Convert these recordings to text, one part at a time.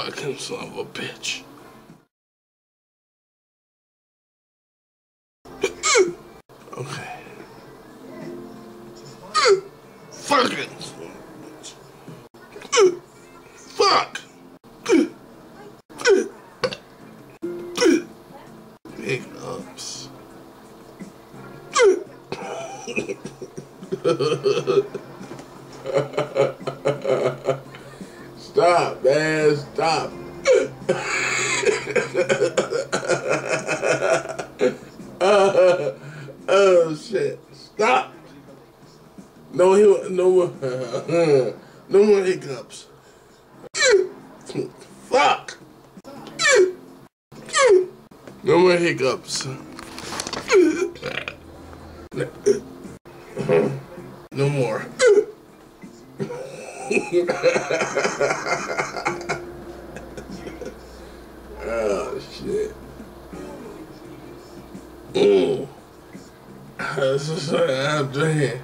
Fucking son of a bitch. Okay. Fucking son of a bitch. Fuck. Hiccups. Stop, man, stop. Oh shit, stop. No more no more hiccups. Fuck. No more hiccups. No more. Oh shit. This is what I'm doing.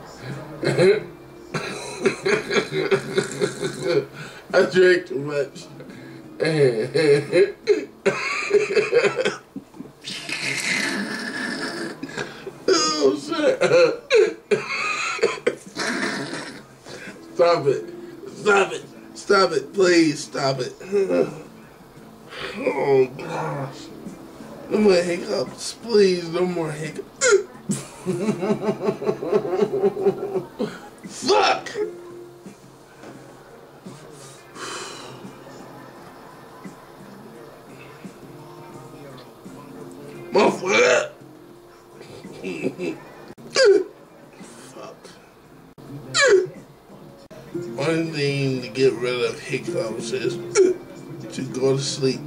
I drank too much. Oh shit. Stop it. Stop it. Stop it. Please stop it. Oh gosh. No more hiccups. Please, no more hiccups. Fuck! Motherfucker! Fuck. One thing to get rid of hiccups is to go to sleep.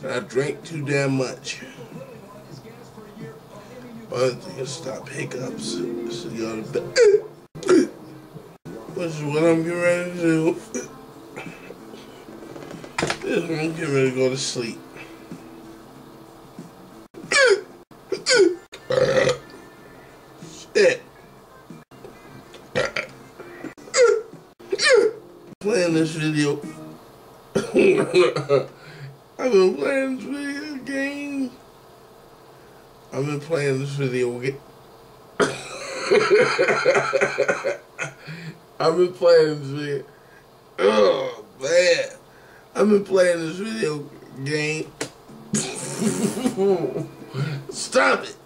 I drank too damn much. One thing to stop hiccups is to go to bed. Which is what I'm getting ready to do. I'm getting ready to go to sleep. Shit. Playing this video. I've been playing this video game. I've been playing this video game. I've been playing this video. Oh man. I've been playing this video game. Stop it.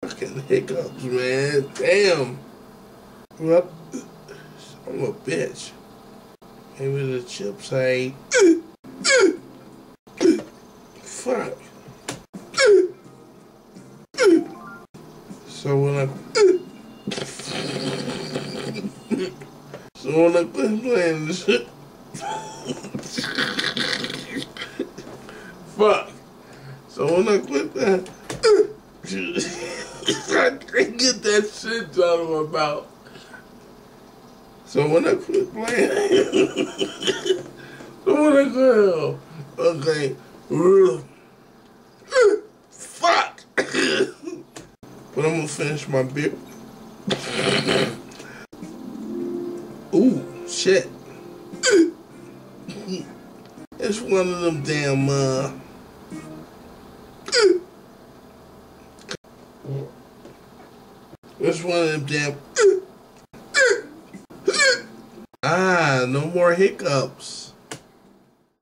Fucking hiccups, man. Damn. Well, I'm a bitch. Maybe the chips I ate. Fuck. So when I quit playing this shit. Fuck. So when I quit that, I can't get that shit out of my mouth. So when I quit playing, okay, fuck. But I'm gonna finish my beer. Ooh, shit. It's one of them damn, it's one of them damn, no more hiccups.